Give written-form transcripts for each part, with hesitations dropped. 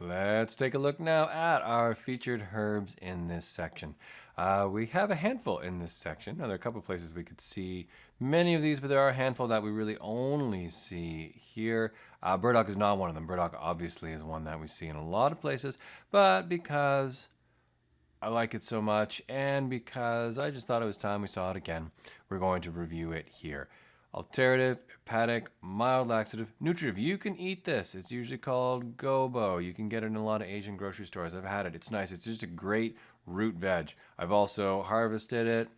Let's take a look now at our featured herbs in this section. We have a handful in this section. Now, there are a couple of places we could see many of these, but there are a handful that we really only see here. Burdock is not one of them. Burdock obviously is one that we see in a lot of places, but because I like it so much and because I just thought it was time we saw it again, we're going to review it here. Alterative, hepatic, mild laxative, nutritive. You can eat this. It's usually called gobo. You can get it in a lot of Asian grocery stores. I've had it. It's nice. It's just a great root veg. I've also harvested it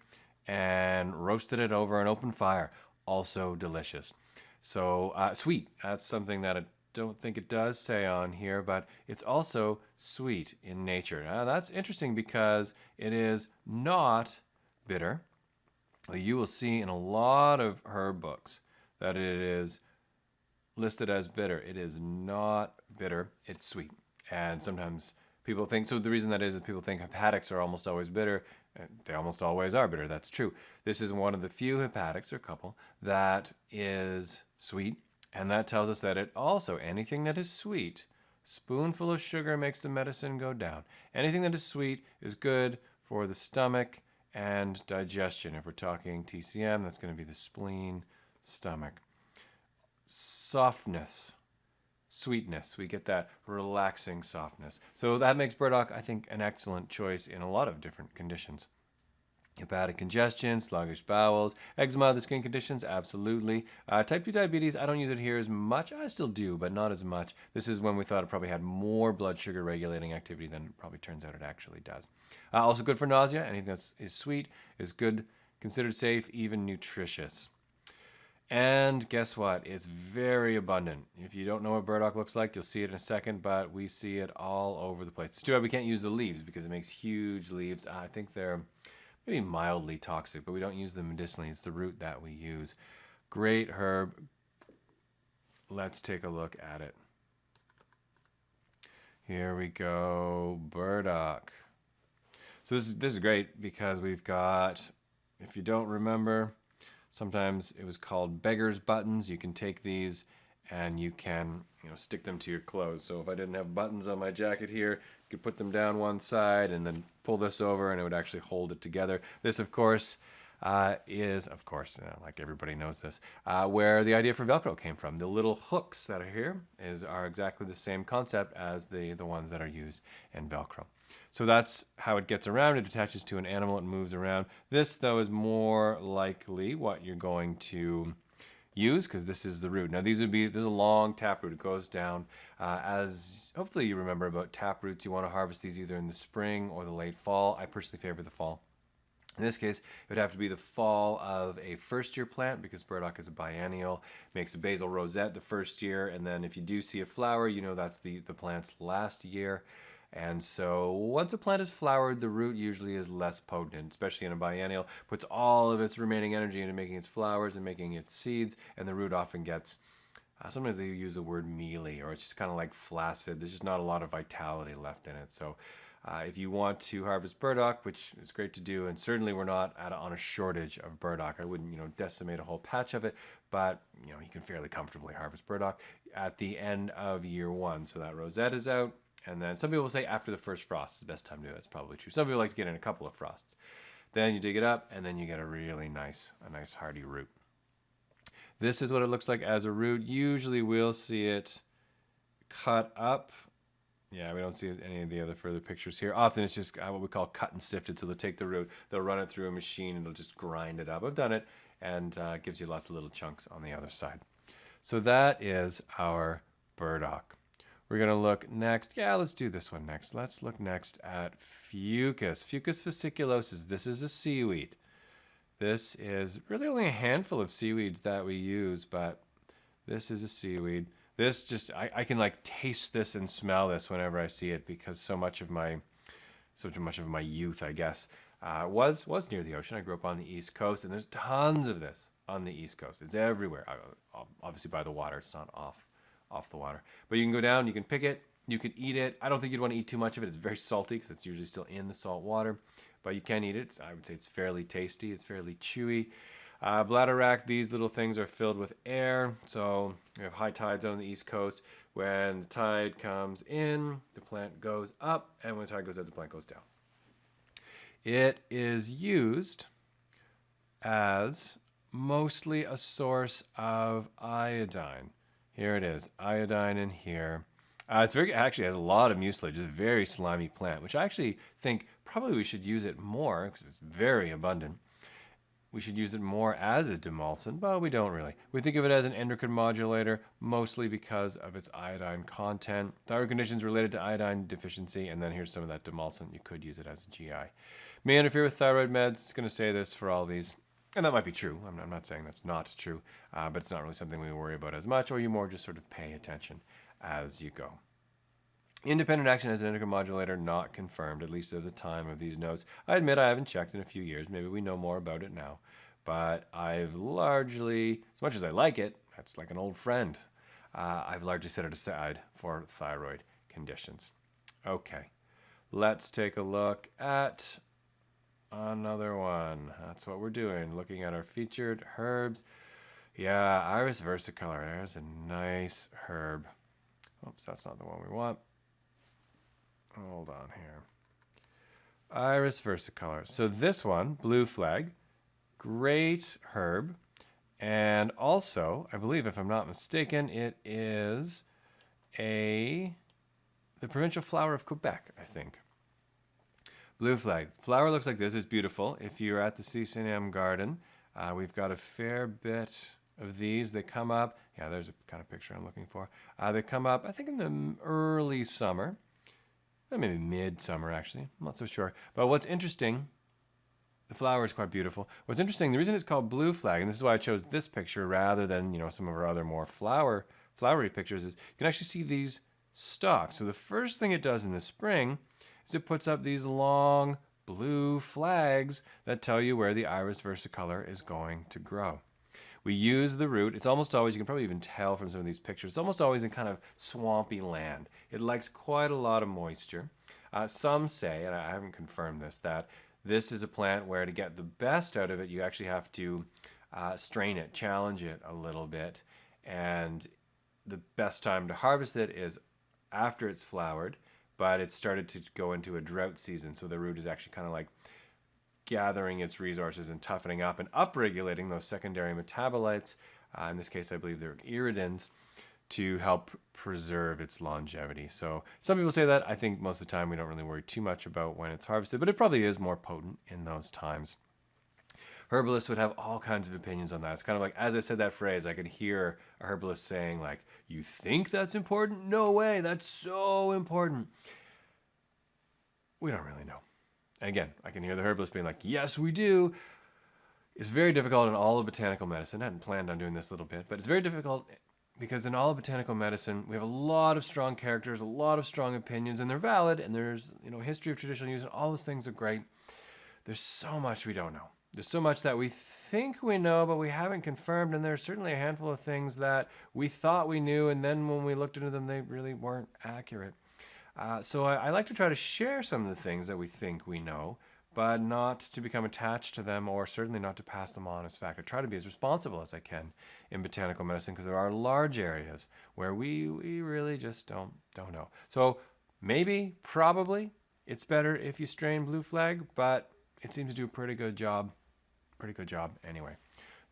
and roasted it over an open fire. Also delicious. So sweet. That's something that I don't think it does say on here, but it's also sweet in nature. Now that's interesting because it is not bitter. You will see in a lot of herb books that it is listed as bitter. It is not bitter, it's sweet. And sometimes people think, so the reason that is people think hepatics are almost always bitter. They almost always are bitter, that's true. This is one of the few hepatics, or a couple, that is sweet. And that tells us that it also, anything that is sweet, spoonful of sugar makes the medicine go down. Anything that is sweet is good for the stomach and digestion. If we're talking TCM, that's going to be the spleen, stomach. Softness, sweetness. We get that relaxing softness. So that makes burdock, I think, an excellent choice in a lot of different conditions. Hepatic congestion, sluggish bowels, eczema, other skin conditions, absolutely. Type 2 diabetes, I don't use it here as much. I still do, but not as much. This is when we thought it probably had more blood sugar regulating activity than it probably turns out it actually does. Also good for nausea. Anything that is sweet is good, considered safe, even nutritious. And guess what? It's very abundant. If you don't know what burdock looks like, you'll see it in a second, but we see it all over the place. It's too bad we can't use the leaves because it makes huge leaves. I think they're maybe mildly toxic, but we don't use them medicinally. It's the root that we use. Great herb. Let's take a look at it. Here we go, burdock. So this is great because we've got, if you don't remember, sometimes it was called beggar's buttons. You can take these and you can, stick them to your clothes. So if I didn't have buttons on my jacket here, you could put them down one side and then pull this over and it would actually hold it together. This, of course, is, like everybody knows this, where the idea for Velcro came from. The little hooks that are here are exactly the same concept as the ones that are used in Velcro. So that's how it gets around. It attaches to an animal, it moves around. This, though, is more likely what you're going to use because this is the root. Now this is a long taproot. It goes down as hopefully you remember about taproots. You want to harvest these either in the spring or the late fall. I personally favor the fall. In this case, it would have to be the fall of a first-year plant because burdock is a biennial, makes a basal rosette the first year, and then if you do see a flower, that's the plant's last year. And so once a plant is flowered, the root usually is less potent, especially in a biennial, puts all of its remaining energy into making its flowers and making its seeds, and the root often gets, sometimes they use the word mealy, or it's just kind of like flaccid. There's just not a lot of vitality left in it. So if you want to harvest burdock, which is great to do, and certainly we're not on a shortage of burdock. I wouldn't, decimate a whole patch of it, but, you can fairly comfortably harvest burdock at the end of year one. So that rosette is out. And then some people say after the first frost is the best time to do it. It's probably true. Some people like to get in a couple of frosts. Then you dig it up, and then you get a really nice hardy root. This is what it looks like as a root. Usually we'll see it cut up. Yeah, we don't see any of the other further pictures here. Often it's just what we call cut and sifted. So they'll take the root, they'll run it through a machine, and they'll just grind it up. I've done it, and it gives you lots of little chunks on the other side. So that is our burdock. We're going to look next. Yeah, let's do this one next. Let's look next at fucus. Fucus fasciculosus. This is a seaweed. This is really only a handful of seaweeds that we use, but this is a seaweed. This just, I can like taste this and smell this whenever I see it because so much of my youth, I guess, was near the ocean. I grew up on the East Coast, and there's tons of this on the East Coast. It's everywhere. Obviously by the water. It's not off the water. But you can go down, you can pick it, you can eat it. I don't think you'd want to eat too much of it. It's very salty because it's usually still in the salt water. But you can eat it. I would say it's fairly tasty. It's fairly chewy. Bladder rack, these little things are filled with air. So we have high tides on the East Coast. When the tide comes in, the plant goes up, and when the tide goes out, the plant goes down. It is used as mostly a source of iodine. Here it is, iodine in here. Actually has a lot of mucilage. It's a very slimy plant, which I actually think probably we should use it more because it's very abundant. We should use it more as a demulcent, but we don't really. We think of it as an endocrine modulator, mostly because of its iodine content. Thyroid conditions related to iodine deficiency, and then here's some of that demulcent. You could use it as a GI. May interfere with thyroid meds. It's going to say this for all these. And that might be true. I'm not saying that's not true, but it's not really something we worry about as much, or you more just sort of pay attention as you go. Independent action as an endocrine modulator, not confirmed, at least at the time of these notes. I admit I haven't checked in a few years. Maybe we know more about it now. But I've largely, as much as I like it, that's like an old friend, I've largely set it aside for thyroid conditions. Okay, let's take a look at another one. That's what we're doing, looking at our featured herbs. Yeah, Iris versicolor. There's a nice herb. Oops, that's not the one we want. Hold on here. Iris versicolor. So this one, blue flag, great herb. And also, I believe, if I'm not mistaken, it is the provincial flower of Quebec, I think. Blue flag. Flower looks like this. It's beautiful. If you're at the CCNM garden, we've got a fair bit of these. They come up. Yeah, there's a kind of picture I'm looking for. They come up, I think, in the early summer. Maybe mid-summer, actually. I'm not so sure. But what's interesting, the flower is quite beautiful. What's interesting, the reason it's called blue flag, and this is why I chose this picture rather than, some of our other more flowery pictures, is you can actually see these stalks. So the first thing it does in the spring is it puts up these long blue flags that tell you where the Iris versicolor is going to grow. We use the root. It's almost always, you can probably even tell from some of these pictures, it's almost always in kind of swampy land. It likes quite a lot of moisture. Some say, and I haven't confirmed this, that this is a plant where to get the best out of it, you actually have to strain it, challenge it a little bit. And the best time to harvest it is after it's flowered, but it's started to go into a drought season. So the root is actually kind of like gathering its resources and toughening up and upregulating those secondary metabolites. In this case, I believe they're iridins, to help preserve its longevity. So some people say that. I think most of the time we don't really worry too much about when it's harvested, but it probably is more potent in those times. Herbalists would have all kinds of opinions on that. It's kind of like, as I said that phrase, I could hear a herbalist saying like, you think that's important? No way, that's so important. We don't really know. And again, I can hear the herbalist being like, yes, we do. It's very difficult in all of botanical medicine. I hadn't planned on doing this a little bit, but it's very difficult because in all of botanical medicine, we have a lot of strong characters, a lot of strong opinions, and they're valid, and there's, history of traditional use, and all those things are great. There's so much we don't know. There's so much that we think we know, but we haven't confirmed, and there's certainly a handful of things that we thought we knew, and then when we looked into them, they really weren't accurate. So I like to try to share some of the things that we think we know, but not to become attached to them, or certainly not to pass them on as fact. I try to be as responsible as I can in botanical medicine, because there are large areas where we really just don't know. So maybe, probably, it's better if you strain blue flag, but it seems to do a pretty good job anyway.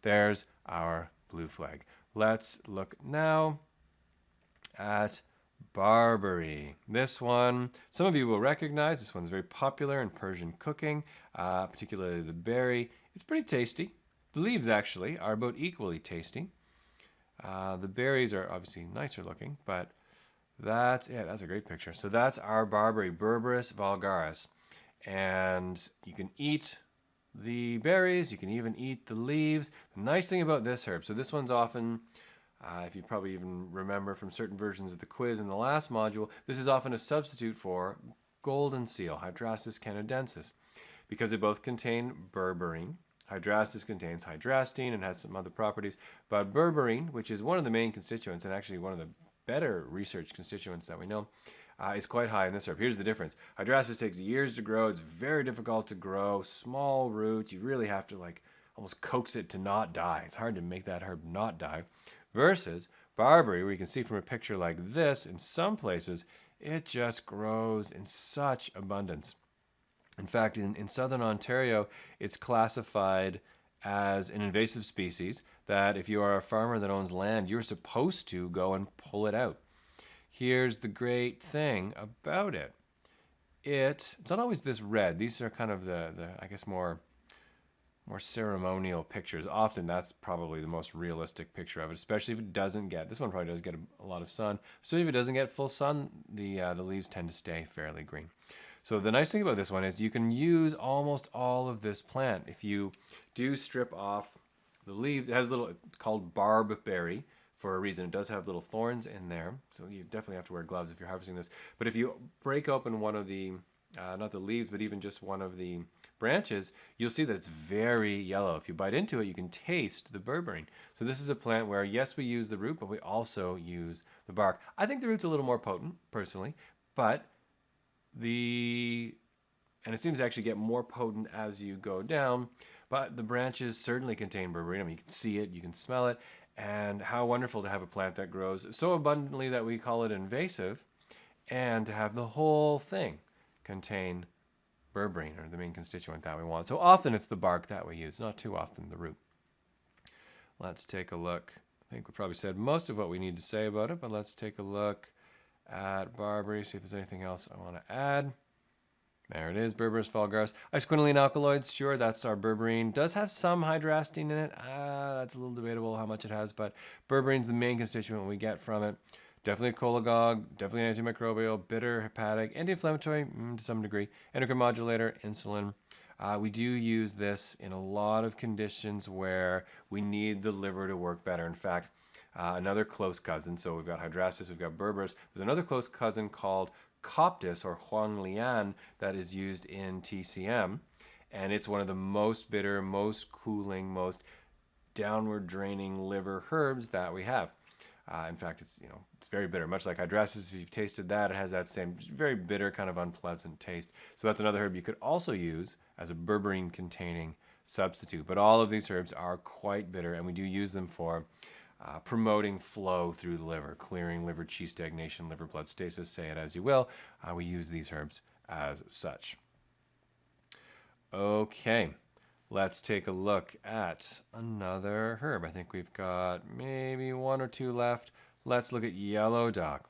There's our blue flag. Let's look now at barberry. This one, some of you will recognize. This one's very popular in Persian cooking, particularly the berry. It's pretty tasty. The leaves actually are about equally tasty. The berries are obviously nicer looking, but that's it. That's a great picture. So that's our barberry, Berberis vulgaris. And you can eat the berries, you can even eat the leaves. The nice thing about this herb, so this one's often, if you probably even remember from certain versions of the quiz in the last module, this is often a substitute for golden seal, Hydrastis canadensis, because they both contain berberine. Hydrastis contains hydrastine and has some other properties, but berberine, which is one of the main constituents and actually one of the better research constituents that we know, is quite high in this herb. Here's the difference. Hydrastis takes years to grow. It's very difficult to grow. Small root. You really have to almost coax it to not die. It's hard to make that herb not die. Versus Barberry, where you can see from a picture like this, in some places, it just grows in such abundance. In fact, in southern Ontario, it's classified as an invasive species that if you are a farmer that owns land, you're supposed to go and pull it out. Here's the great thing about it. It's not always this red. These are kind of the I guess more ceremonial pictures. Often that's probably the most realistic picture of it, especially if it doesn't get, this one probably does get a lot of sun. So if it doesn't get full sun, the leaves tend to stay fairly green. So the nice thing about this one is you can use almost all of this plant. If you do strip off the leaves, it has a little, it's called barberry for a reason. It does have little thorns in there, so you definitely have to wear gloves if you're harvesting this. But if you break open one of the, not the leaves, but even just one of the branches, you'll see that it's very yellow. If you bite into it, you can taste the berberine. So this is a plant where, yes, we use the root, but we also use the bark. I think the root's a little more potent, personally, but and it seems to actually get more potent as you go down, but the branches certainly contain berberine. I mean, you can see it, you can smell it, and how wonderful to have a plant that grows so abundantly that we call it invasive, and to have the whole thing contain berberine, or the main constituent that we want. So often it's the bark that we use, not too often the root. Let's take a look. I think we probably said most of what we need to say about it, but let's take a look at barberry, see if there's anything else I want to add. There it is, Berberis vulgaris. Isquinoline alkaloids, sure, that's our berberine. Does have some hydrastine in it. That's a little debatable how much it has, but berberine's the main constituent we get from it. Definitely a cholagogue, definitely antimicrobial, bitter, hepatic, anti-inflammatory to some degree, endocrine modulator, insulin. We do use this in a lot of conditions where we need the liver to work better. In fact, another close cousin, so we've got hydrastis, we've got berberis. There's another close cousin called coptis or huanglian that is used in TCM, and it's one of the most bitter, most cooling, most downward draining liver herbs that we have. In fact, it's very bitter, much like hydrastis. If you've tasted that, it has that same very bitter, kind of unpleasant taste. So that's another herb you could also use as a berberine-containing substitute. But all of these herbs are quite bitter, and we do use them for promoting flow through the liver, clearing liver qi stagnation, liver blood stasis, say it as you will. We use these herbs as such. Okay, let's take a look at another herb. I think we've got maybe one or two left. Let's look at yellow dock.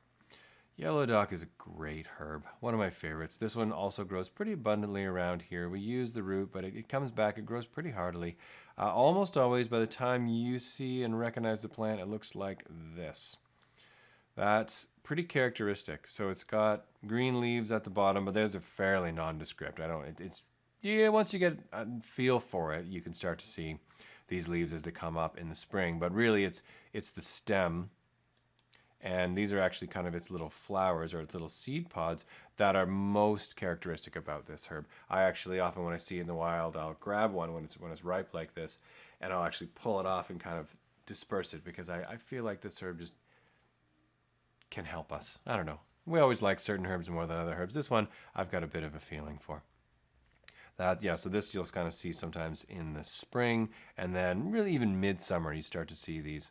Yellow dock is a great herb, one of my favorites. This one also grows pretty abundantly around here. We use the root, but it comes back, it grows pretty heartily. Almost always, by the time you see and recognize the plant, it looks like this. That's pretty characteristic. So it's got green leaves at the bottom, but those are fairly nondescript. Once you get a feel for it, you can start to see these leaves as they come up in the spring. But really, it's the stem, and these are actually kind of its little flowers or its little seed pods that are most characteristic about this herb. I actually often, when I see it in the wild, I'll grab one when it's ripe like this, and I'll actually pull it off and kind of disperse it, because I feel like this herb just can help us. I don't know. We always like certain herbs more than other herbs. This one I've got a bit of a feeling for. So this you'll kind of see sometimes in the spring, and then really even midsummer you start to see these.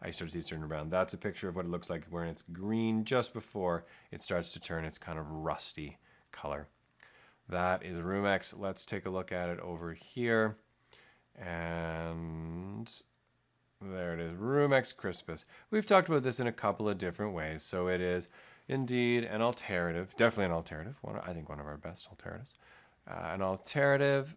I start to see it turn around. That's a picture of what it looks like when it's green just before it starts to turn its kind of rusty color. That is Rumex. Let's take a look at it over here. And there it is, Rumex crispus. We've talked about this in a couple of different ways. So it is indeed an alternative, definitely an alternative. I think one of our best alternatives. An alternative,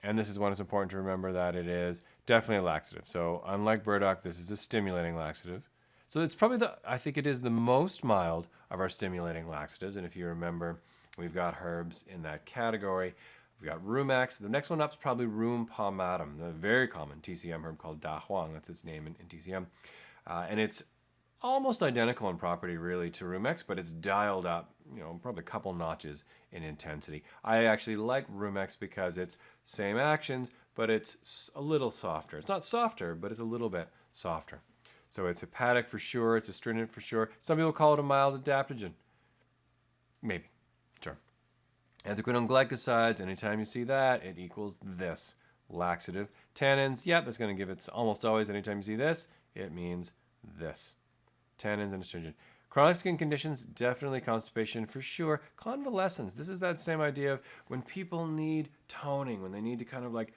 and this is one that's important to remember, that it is definitely a laxative. So unlike burdock, this is a stimulating laxative. So it's probably I think it is the most mild of our stimulating laxatives. And if you remember, we've got herbs in that category. We've got Rumex. The next one up is probably Rheum palmatum, the very common TCM herb called Da Huang. That's its name in TCM. And it's almost identical in property really to Rumex, but it's dialed up, probably a couple notches in intensity. I actually like Rumex because it's same actions, but it's a little softer. It's not softer, but it's a little bit softer. So it's hepatic for sure, it's astringent for sure. Some people call it a mild adaptogen. Maybe, sure. Endocrine glycosides, anytime you see that, it equals this. Laxative. Tannins, that's going to give it almost always, anytime you see this, it means this. tannins, and astringent. Chronic skin conditions, definitely constipation for sure. Convalescence, this is that same idea of when people need toning, when they need to kind of like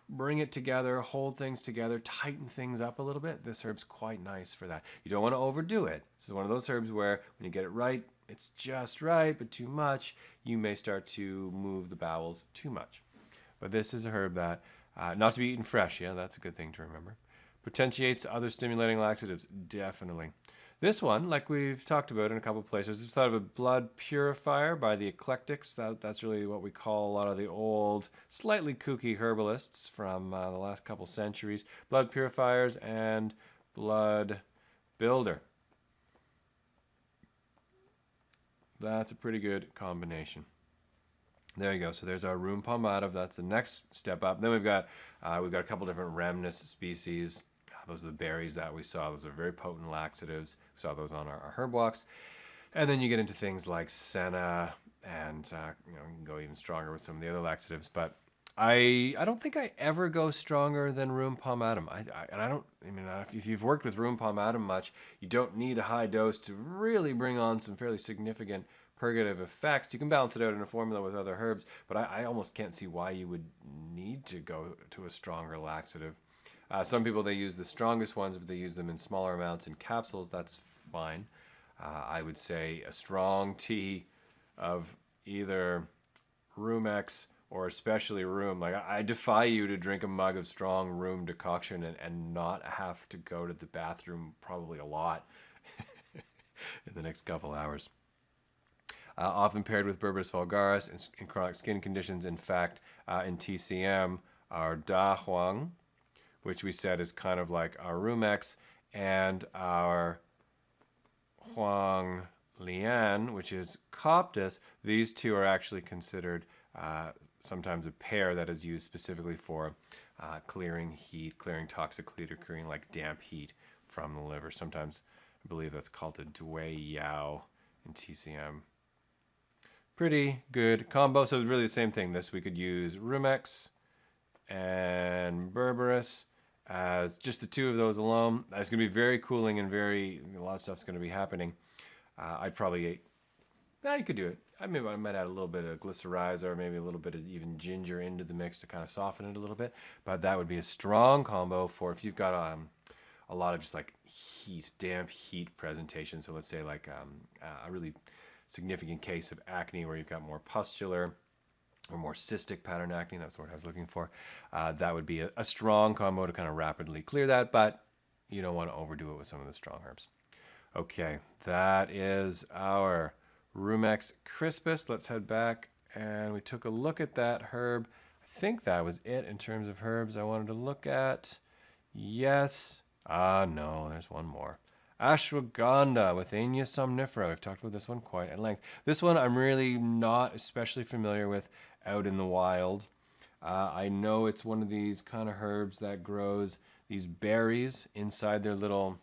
bring it together, hold things together, tighten things up a little bit. This herb's quite nice for that. You don't want to overdo it. This is one of those herbs where when you get it right, it's just right, but too much, you may start to move the bowels too much. But this is a herb that, not to be eaten fresh, yeah, that's a good thing to remember. Potentiates other stimulating laxatives, definitely. This one, like we've talked about in a couple of places, it's thought of a blood purifier by the eclectics. That's really what we call a lot of the old, slightly kooky herbalists from the last couple centuries. Blood purifiers and blood builder. That's a pretty good combination. There you go. So there's our rheum palmatum. That's the next step up. Then we've got a couple different rhamnus species. Those are the berries that we saw. Those are very potent laxatives. We saw those on our herb walks. And then you get into things like senna, and you can go even stronger with some of the other laxatives. But I don't think I ever go stronger than rheum palmatum. If you've worked with rheum palmatum much, you don't need a high dose to really bring on some fairly significant purgative effects. You can balance it out in a formula with other herbs, but I almost can't see why you would need to go to a stronger laxative. Some people, they use the strongest ones, but they use them in smaller amounts in capsules. That's fine. I would say a strong tea of either Rheumex or especially rheum. Like, I defy you to drink a mug of strong rheum decoction and not have to go to the bathroom probably a lot in the next couple hours. Often paired with Berberis vulgaris in chronic skin conditions. In fact, in TCM, our Da Huang, which we said is kind of like our Rheumex, and our Huang Lian, which is Coptis, these two are actually considered sometimes a pair that is used specifically for clearing heat, clearing toxic heat, or clearing like damp heat from the liver. Sometimes I believe that's called a Dui Yao in TCM. Pretty good combo. So it's really the same thing. This we could use Rheumex and Berberis as just the two of those alone. It's going to be very cooling and a lot of stuff's going to be happening. I'd probably, you could do it. I might add a little bit of glycerizer, or maybe a little bit of even ginger into the mix to kind of soften it a little bit. But that would be a strong combo for if you've got a lot of just like damp heat presentation. So let's say like a really significant case of acne where you've got more pustular or more cystic pattern acne, that's what I was looking for. That would be a strong combo to kind of rapidly clear that, but you don't want to overdo it with some of the strong herbs. Okay, that is our Rheumex crispus. Let's head back, and we took a look at that herb. I think that was it in terms of herbs I wanted to look at. Yes. No, there's one more. Ashwagandha, Withania somnifera. We've talked about this one quite at length. This one I'm really not especially familiar with out in the wild. I know it's one of these kind of herbs that grows these berries inside their little,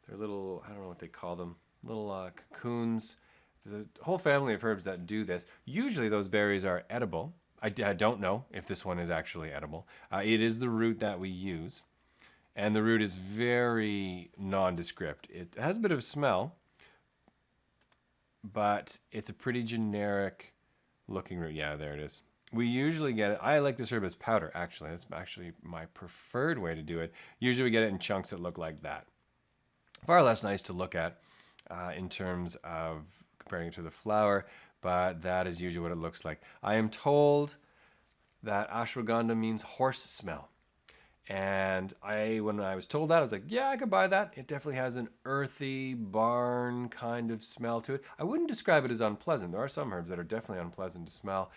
I don't know what they call them, little cocoons. There's a whole family of herbs that do this. Usually those berries are edible. I don't know if this one is actually edible. It is the root that we use. And the root is very nondescript. It has a bit of smell, but it's a pretty generic looking root. Yeah, there it is. We usually get it. I like this herb as powder, actually. That's actually my preferred way to do it. Usually we get it in chunks that look like that. Far less nice to look at in terms of comparing it to the flower, but that is usually what it looks like. I am told that ashwagandha means horse smell. And when I was told that, I was like, yeah, I could buy that. It definitely has an earthy barn kind of smell to it. I wouldn't describe it as unpleasant. There are some herbs that are definitely unpleasant to smell.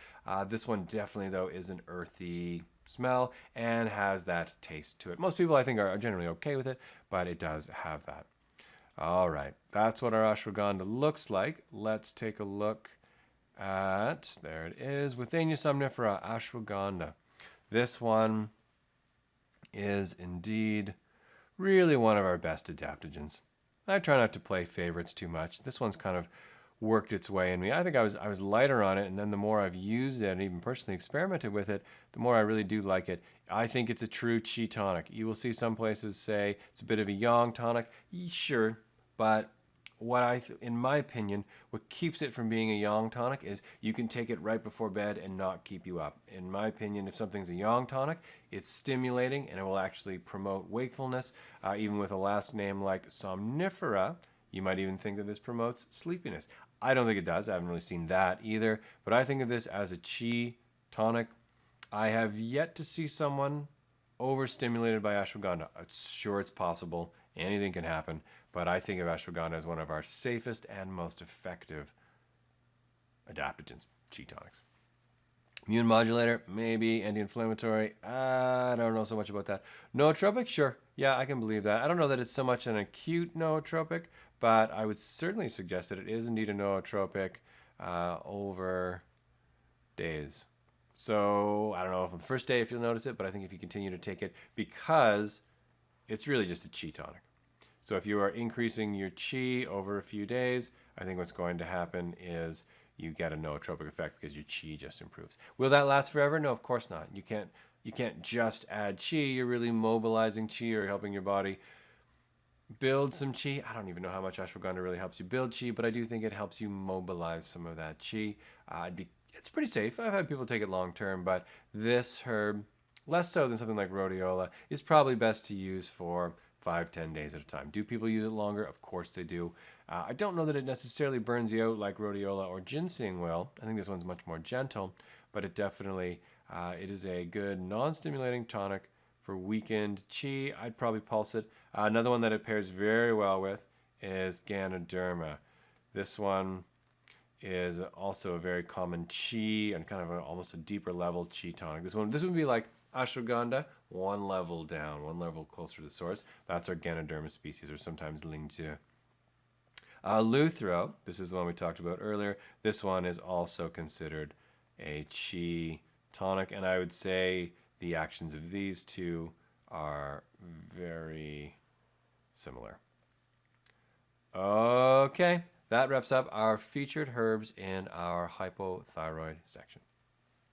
This one definitely, though, is an earthy smell and has that taste to it. Most people, I think, are generally okay with it, but it does have that. All right, that's what our ashwagandha looks like. Let's take a look at, there it is, Withania somnifera, ashwagandha. This one is indeed really one of our best adaptogens. I try not to play favorites too much. This one's kind of worked its way in me. I think I was lighter on it, and then the more I've used it and even personally experimented with it, the more I really do like it. I think it's a true chi tonic. You will see some places say it's a bit of a yang tonic. Sure, But in my opinion, what keeps it from being a yang tonic is you can take it right before bed and not keep you up. In my opinion, if something's a yang tonic, it's stimulating and it will actually promote wakefulness. Even with a last name like somnifera, you might even think that this promotes sleepiness. I don't think it does. I haven't really seen that either. But I think of this as a qi tonic. I have yet to see someone overstimulated by ashwagandha. Sure, it's possible. Anything can happen. But I think of ashwagandha as one of our safest and most effective adaptogens, qi tonics. Immune modulator, maybe. Anti-inflammatory, I don't know so much about that. Nootropic, sure. Yeah, I can believe that. I don't know that it's so much an acute nootropic, but I would certainly suggest that it is indeed a nootropic over days. So I don't know if on the first day if you'll notice it, but I think if you continue to take it, because it's really just a qi tonic. So if you are increasing your qi over a few days, I think what's going to happen is you get a nootropic effect because your qi just improves. Will that last forever? No, of course not. You can't just add qi. You're really mobilizing qi or helping your body build some qi. I don't even know how much ashwagandha really helps you build qi, but I do think it helps you mobilize some of that qi. It's pretty safe. I've had people take it long term, but this herb, less so than something like rhodiola, is probably best to use for 5-10 days at a time. Do people use it longer? Of course they do. I don't know that it necessarily burns you out like rhodiola or ginseng will. I think this one's much more gentle, but it definitely, it is a good non-stimulating tonic for weakened qi. I'd probably pulse it. Another one that it pairs very well with is Ganoderma. This one is also a very common qi and kind of almost a deeper level qi tonic. This would be like ashwagandha, one level down, one level closer to the source. That's our Ganoderma species, or sometimes Lingzhi. Luthro, this is the one we talked about earlier. This one is also considered a qi tonic, and I would say the actions of these two are very similar. Okay, that wraps up our featured herbs in our hypothyroid section.